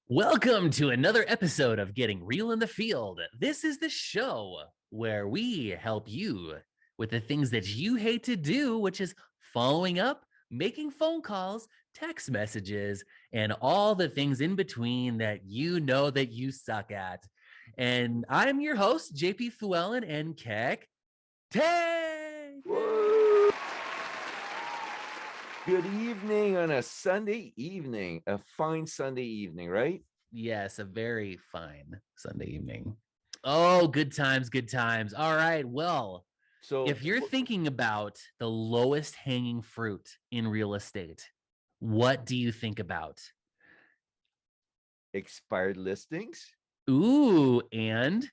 Welcome to another episode of Getting Real in the Field. This is the show where we help you with the things that you hate to do, which is following up, making phone calls, text messages, and all the things in between that you know that you suck at. And I'm your host, JP Fuellen and kekh. Woo! Good evening on a Sunday evening, a fine Sunday evening, right? Yes, a very fine Sunday evening. Oh, good times, good times. All right, well, So if you're thinking about the lowest hanging fruit in real estate, what do you think about? expired listings Ooh, and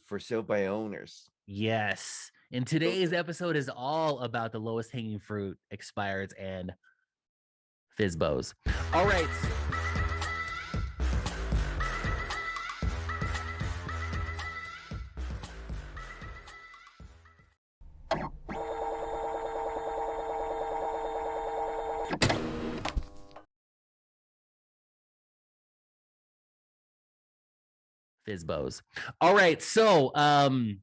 for sale by owners. yes. And So today's episode is all about the lowest hanging fruit, expireds, and FSBOs. All right. FSBOs. All right. So to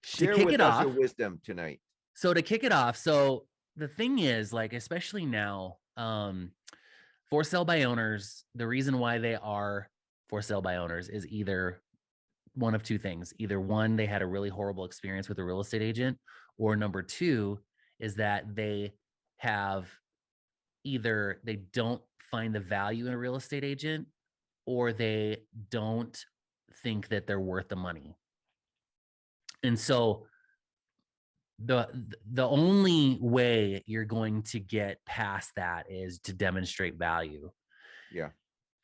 share kick with it us off, your wisdom tonight. so the thing is, like, especially now, for sale by owners, the reason why they are for sale by owners is either one of two things. Either one, they had a really horrible experience with a real estate agent, or number two is that they have either they don't find the value in a real estate agent, or they don't think that they're worth the money. And so the only way you're going to get past that is to demonstrate value. Yeah.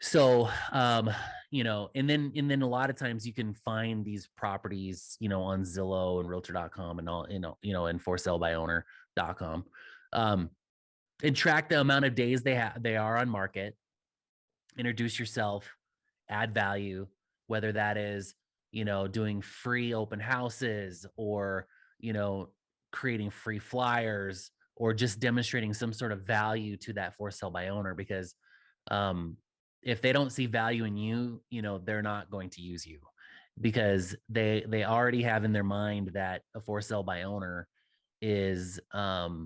So and then a lot of times you can find these properties, on Zillow and realtor.com and all, and for sale by owner.com, and track the amount of days they are on market. Introduce yourself, add value, whether that is, doing free open houses, or, creating free flyers, or just demonstrating some sort of value to that for sale by owner. Because um, if they don't see value in you, they're not going to use you, because they already have in their mind that a for sale by owner is that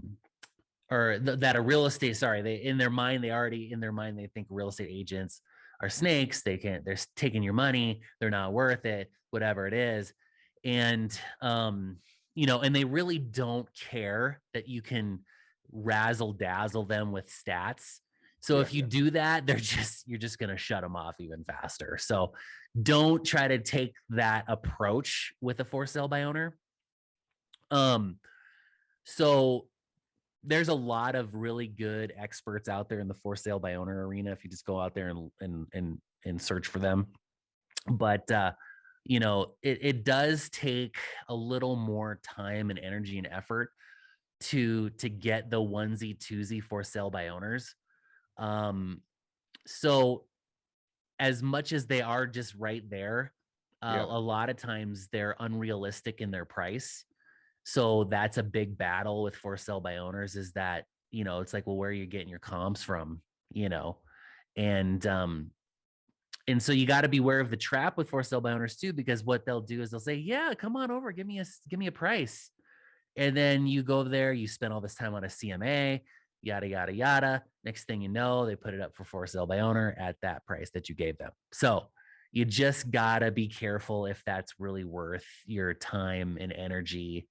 a real estate, sorry, they in their mind they think real estate agents are snakes. They're taking your money, they're not worth it, whatever it is. And and they really don't care that you can razzle dazzle them with stats. So Yeah. if you do that, you're just going to shut them off even faster. So don't try to take that approach with a for sale by owner. So there's a lot of really good experts out there in the for sale by owner arena if you just go out there and search for them. But it does take a little more time and energy and effort to get the onesie twosie for sale by owners. So as much as they are just right there, Yeah. a lot of times they're unrealistic in their price. So that's a big battle with for sale by owners, is that, it's like, well, where are you getting your comps from, and so you got to be aware of the trap with for sale by owners too, because what they'll do is they'll say, yeah, come on over, give me a price. And then you go there, you spend all this time on a CMA, yada, yada, yada. Next thing you know, they put it up for sale by owner at that price that you gave them. So you just gotta be careful if that's really worth your time and energy,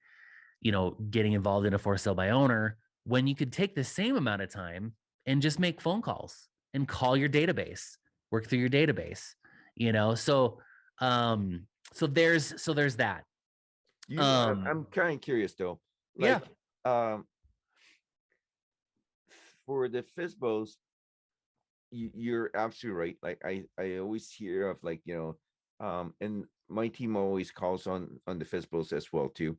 getting involved in a for sale by owner, when you could take the same amount of time and just make phone calls and call your database, work through your database, so there's that. I'm kind of curious though. Yeah. Like, for the FSBOs, you're absolutely right. Like I always hear of, like, and my team always calls on the FSBOs as well too.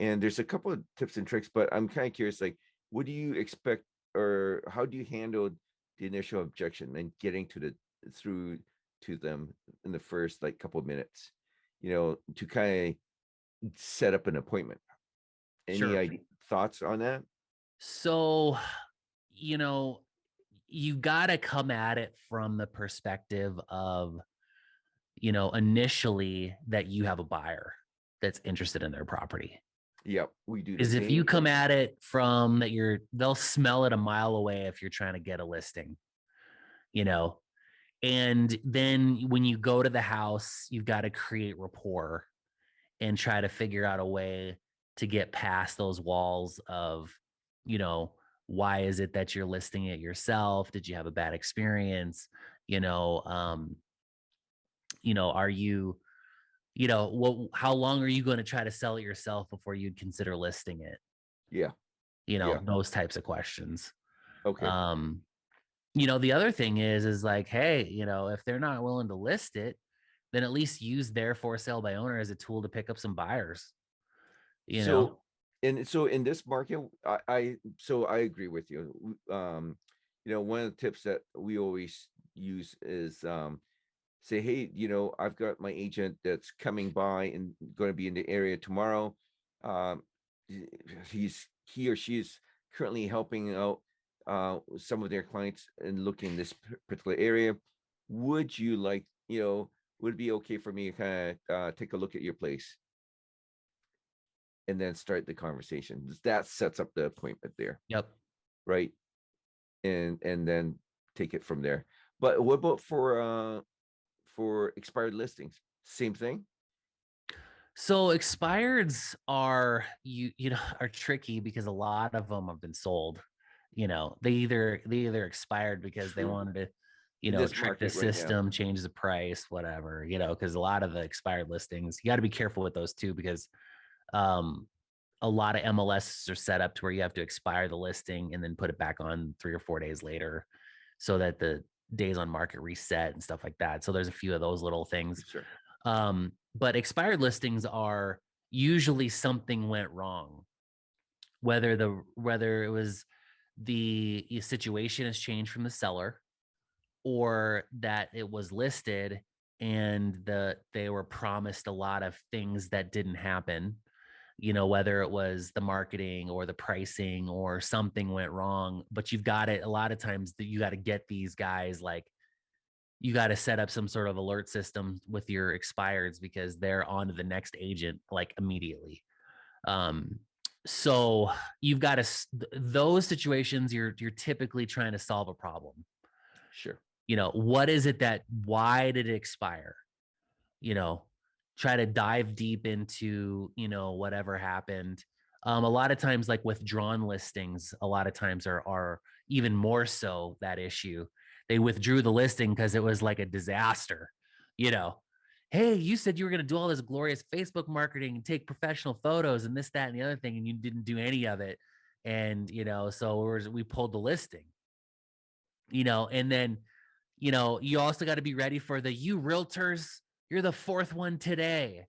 And there's a couple of tips and tricks, but I'm kind of curious, like, what do you expect, or how do you handle the initial objection and getting through to them in the first, like, couple of minutes, to kind of set up an appointment? Any Sure. thoughts on that? So, you know, you got to come at it from the perspective of, initially that you have a buyer that's interested in their property. Yep, we do the Is if you same come thing. at it from that they'll smell it a mile away if you're trying to get a listing, you know. And then when you go to the house, you've got to create rapport and try to figure out a way to get past those walls of, you know, why is it that you're listing it yourself? Did you have a bad experience? You know, are you, how long are you going to try to sell it yourself before you'd consider listing it? Yeah, yeah. Those types of questions. Okay. Um, the other thing is like, hey, if they're not willing to list it, then at least use their for sale by owner as a tool to pick up some buyers, you know? So, and so in this market, I agree with you. One of the tips that we always use is say, hey, I've got my agent that's coming by and going to be in the area tomorrow. Um, he or she is currently helping out some of their clients and looking in this particular area. Would you like, would it be okay for me to kind of take a look at your place and then start the conversation? That sets up the appointment there, Yep. right? And then take it from there. But what about for expired listings? Same thing. So expireds are are tricky because a lot of them have been sold. They either expired because they True. wanted to, In this trick the market right now. system, change the price, whatever, because a lot of the expired listings, you got to be careful with those too, because um a lot of MLS are set up to where you have to expire the listing and then put it back on 3 or 4 days later so that the days on market reset and stuff like that. So there's a few of those little things. Sure. But expired listings are usually something went wrong, whether it was the situation has changed from the seller, or that it was listed and they were promised a lot of things that didn't happen, whether it was the marketing or the pricing or something went wrong. But you've got it a lot of times that you got to get these guys, like, you got to set up some sort of alert system with your expireds because they're on to the next agent like immediately. Um, so you've got to those situations, you're typically trying to solve a problem. Sure. What is it why did it expire? you know, Try to dive deep into, whatever happened. A lot of times, like withdrawn listings, a lot of times are even more so that issue. They withdrew the listing because it was like a disaster. You know, hey, you said you were going to do all this glorious Facebook marketing and take professional photos and this, that, and the other thing, and you didn't do any of it. And so we pulled the listing. And then you also got to be ready for you realtors. You're the fourth one today,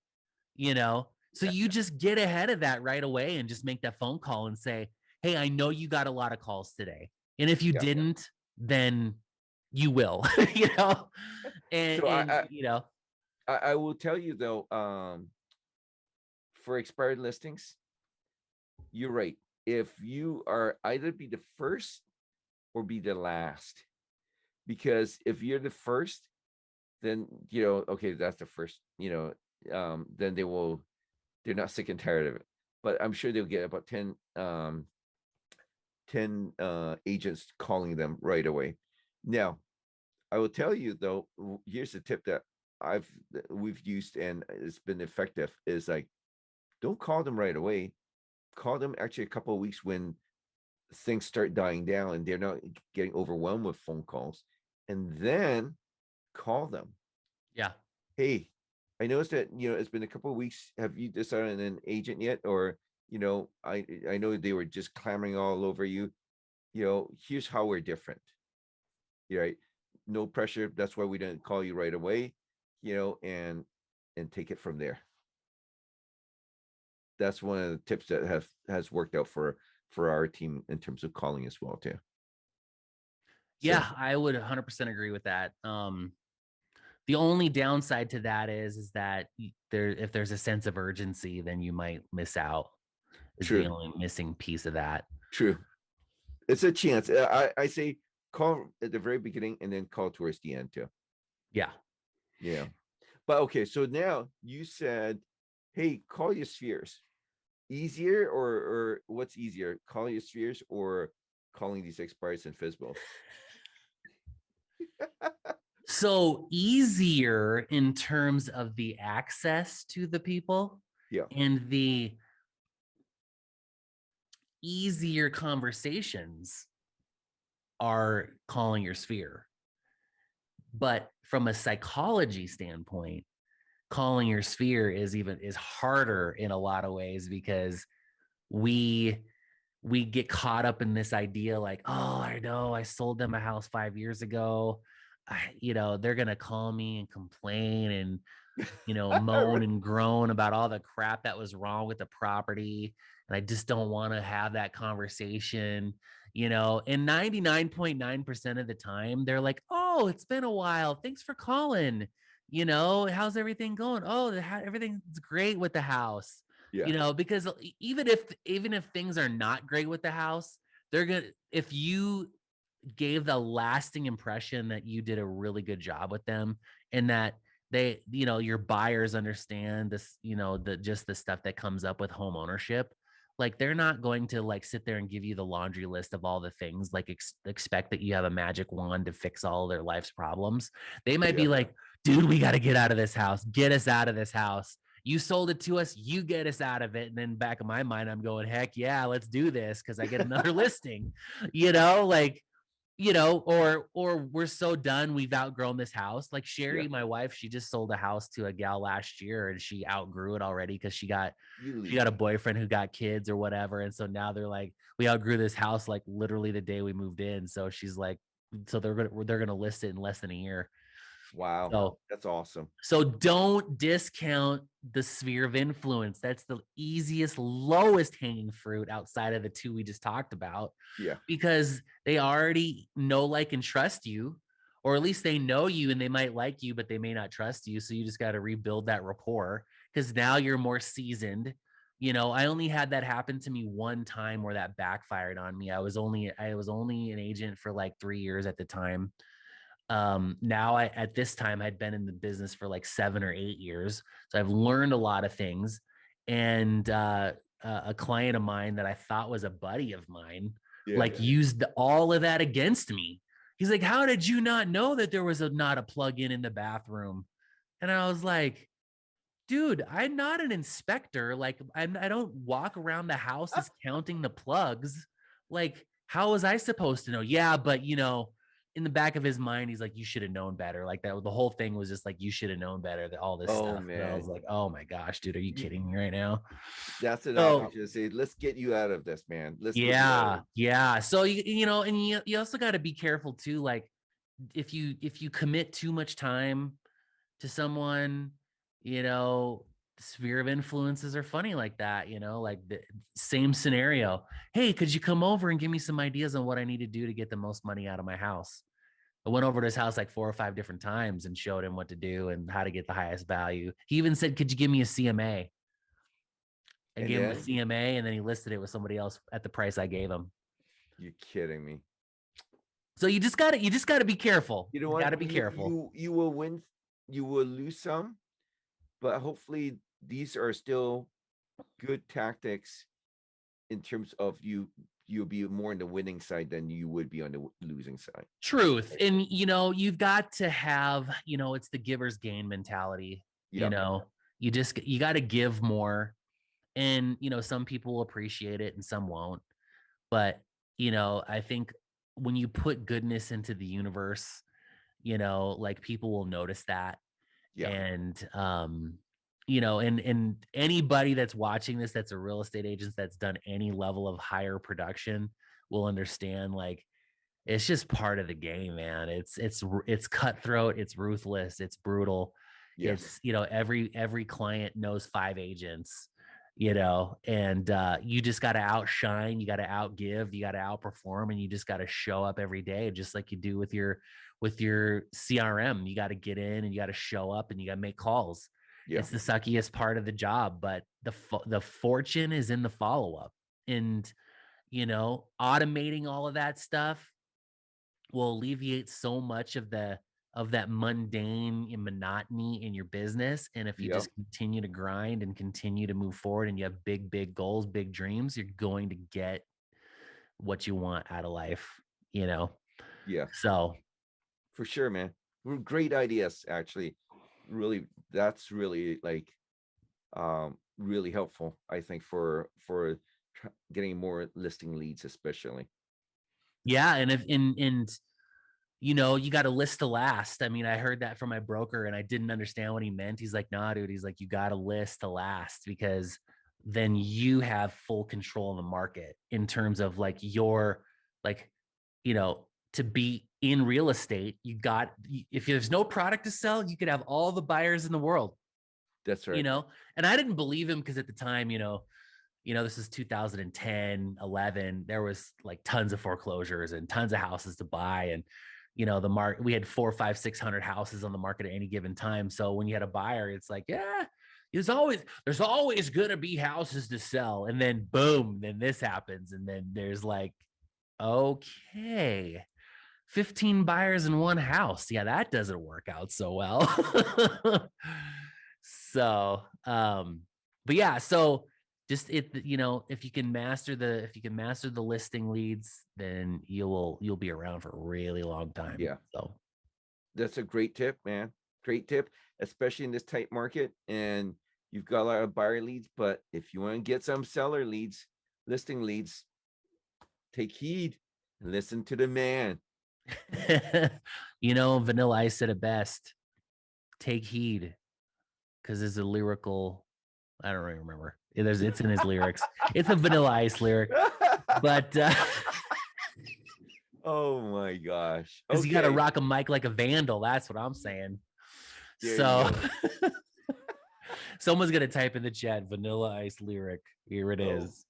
So Yeah. you just get ahead of that right away and just make that phone call and say, hey, I know you got a lot of calls today. And if you Yeah. didn't, then you will, you know? And, So and, I, you know, I I will tell you though, for expired listings, you're right. If you are either be the first or be the last, because if you're the first, then okay, that's the first, then they're not sick and tired of it. But I'm sure they'll get about 10 agents calling them right away. Now, I will tell you though, here's the tip that we've used and it's been effective is like, don't call them right away. Call them actually a couple of weeks when things start dying down and they're not getting overwhelmed with phone calls, and then call them. yeah. Hey, I noticed that it's been a couple of weeks. Have you decided on an agent yet? Or I know they were just clamoring all over you. Here's how we're different. Right? No pressure. That's why we didn't call you right away. And take it from there. That's one of the tips that has worked out for our team in terms of calling as well too. Yeah, So I would 100% agree with that. The only downside to that is that if there's a sense of urgency, then you might miss out, is the true, only missing piece of that. true. It's a chance. I say call at the very beginning and then call towards the end too. Yeah. Yeah. But okay, so now you said, hey, call your spheres. Easier or what's easier, calling your spheres or calling these expires and FSBOs? So easier in terms of the access to the people Yeah. and the easier conversations are calling your sphere. But from a psychology standpoint, calling your sphere is harder in a lot of ways because we we get caught up in this idea like, oh, I know I sold them a house 5 years ago. They're gonna call me and complain and moan and groan about all the crap that was wrong with the property. And I just don't want to have that conversation, and 99.9% of the time, they're like, oh, it's been a while. Thanks for calling. How's everything going? Oh, everything's great with the house. Yeah. Because even if things are not great with the house, they're gonna if you gave the lasting impression that you did a really good job with them and that your buyers understand this, the stuff that comes up with home ownership. Like they're not going to like sit there and give you the laundry list of all the things, like expect that you have a magic wand to fix all their life's problems. They might be Yeah. like, dude, we got to get out of this house. Get us out of this house. You sold it to us. You get us out of it. And then back in my mind, I'm going, heck yeah, let's do this because I get another listing, like or we're so done, we've outgrown this house. Like Yeah. Sherry, my wife, she just sold a house to a gal last year and she outgrew it already because she got a boyfriend who got kids or whatever. And so now they're like, we outgrew this house like literally the day we moved in. So she's like, so they're gonna list it in less than a year. Wow. So That's awesome. so don't discount the sphere of influence. That's the easiest, lowest hanging fruit outside of the two we just talked about Yeah. because they already know, like, and trust you, or at least they know you and they might like you, but they may not trust you. So you just got to rebuild that rapport because now you're more seasoned. I only had that happen to me one time where that backfired on me. I was only an agent for like 3 years at the time. Now at this time I'd been in the business for like 7 or 8 years, so I've learned a lot of things. And a client of mine that I thought was a buddy of mine Yeah. like used all of that against me. He's like, how did you not know that there was not a plug-in in the bathroom? And I was like, dude, I'm not an inspector. Like, I don't walk around the houses counting the plugs. Like, how was I supposed to know? Yeah, but in the back of his mind, he's like, you should have known better. Like that, the whole thing was just like, you should have known better, that all this Oh stuff. And I was man. like, oh my gosh, dude, are you You, kidding me right now? that's an So opportunity to say, let's get you out of this, man. Let's get you out of yeah, it. yeah. So and you also got to be careful too. Like if you commit too much time to someone, sphere of influences are funny like that, like the same scenario. Hey, could you come over and give me some ideas on what I need to do to get the most money out of my house? I went over to his house like 4 or 5 different times and showed him what to do and how to get the highest value. He even said, could you give me a CMA? I And gave him a then CMA and then he listed it with somebody else at the price I gave him. you're kidding me. So you just gotta be careful. You know You what? gotta be careful. You will win, you will lose some, but hopefully these are still good tactics in terms of you'll be more on the winning side than you would be on the losing side. Truth. And you've got to have, it's the giver's gain mentality. Yeah. You got to give more. And some people will appreciate it and some won't. But I think when you put goodness into the universe, like people will notice that. Yeah. And and anybody that's watching this that's a real estate agent that's done any level of higher production will understand, like, it's just part of the game, man. It's cutthroat, it's ruthless, it's brutal. Yeah. It's every client knows 5 agents, and you just got to outshine, you got to outgive, you got to outperform, and you just got to show up every day, just like you do with your CRM. You got to get in and you got to show up and you got to make calls. Yeah. It's the suckiest part of the job, but the fortune is in the follow up. And automating all of that stuff will alleviate so much of that mundane and monotony in your business. And if you Yep. just continue to grind and continue to move forward and you have big goals, big dreams, you're going to get what you want out of life, you know? Yeah. So For sure, man. Great ideas, actually. Really, that's really like really helpful, I think, for getting more listing leads, especially. yeah, and if and you know, you got to list to last. I mean, I heard that from my broker and I didn't understand what he meant. He's like, nah, dude. He's like, you got to list to last because then you have full control of the market in terms of like like, you know, to be in real estate, if there's no product to sell, you could have all the buyers in the world, That's you right. know? And I didn't believe him because at the time, this is 2010, 11. There was like tons of foreclosures and tons of houses to buy. And, the market, we had 4, 5, 600 houses on the market at any given time. So when you had a buyer, it's like, yeah, there's always going to be houses to sell. And then boom, then this happens. And then there's like, okay, 15 buyers in one house. Yeah, that doesn't work out so well. So, but yeah, so just if you can master the listing leads, then you'll be around for a really long time. Yeah. So That's a great tip, man. Great tip, especially in this tight market. And you've got a lot of buyer leads, but if you want to get some seller leads, listing leads, take heed and listen to the man. Vanilla Ice said it best. Take heed, because it's a lyrical. I don't really remember. It's in his lyrics. It's a Vanilla Ice lyric, but oh my gosh. because you got to rock a mic like a vandal. That's what I'm saying. There So someone's gonna type in the chat Vanilla Ice lyric. Here it is.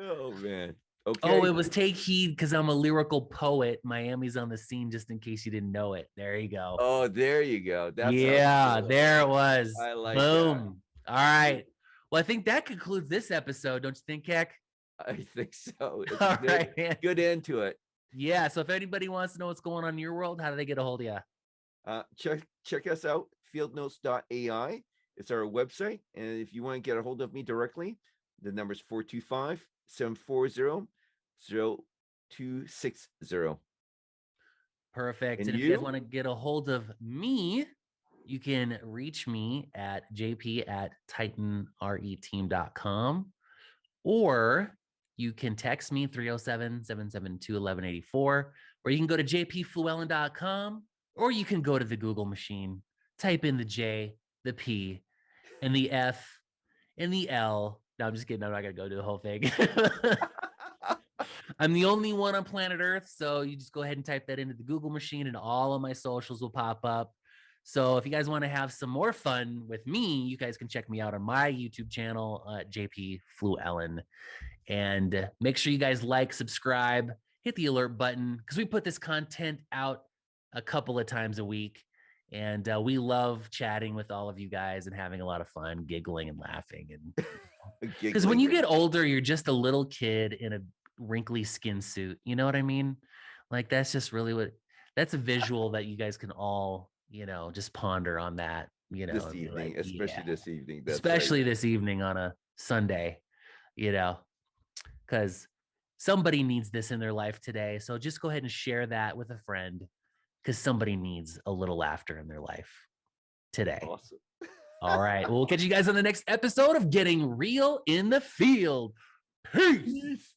Oh man. Okay. Oh, it was take heed because I'm a lyrical poet. Miami's on the scene, just in case you didn't know it. There you go. Oh, there you go. That's there it was. I like boom. That. All right. Well, I think that concludes this episode. Don't you think, Kekh? I think so. It's All right, man. Good end to it. Yeah. So if anybody wants to know what's going on in your world, how do they get a hold of you? Check us out, Fieldnotes.ai. It's our website. And if you want to get a hold of me directly, the number is 425-740-0260. Perfect. And if you guys want to get a hold of me, you can reach me at jp@titanreteam.com, or you can text me 307-772-1184, or you can go to jpfluellen.com, or you can go to the Google machine, type in the J, the P, and the F, and the L. No, I'm just kidding. I'm not going to go do the whole thing. I'm the only one on planet Earth, so you just go ahead and type that into the Google machine and all of my socials will pop up. So if you guys want to have some more fun with me, you guys can check me out on my YouTube channel, JP Fluellen. And make sure you guys like, subscribe, hit the alert button, because we put this content out a couple of times a week. And we love chatting with all of you guys and having a lot of fun, giggling and laughing. And because when you get older, you're just a little kid in a wrinkly skin suit. You know what I mean? Like, that's just really that's a visual that you guys can all, just ponder on that, this evening, especially this evening. Especially this evening on a Sunday, because somebody needs this in their life today. So just go ahead and share that with a friend, because somebody needs a little laughter in their life today. Awesome. All right. We'll catch you guys on the next episode of Getting Real in the Field. Peace.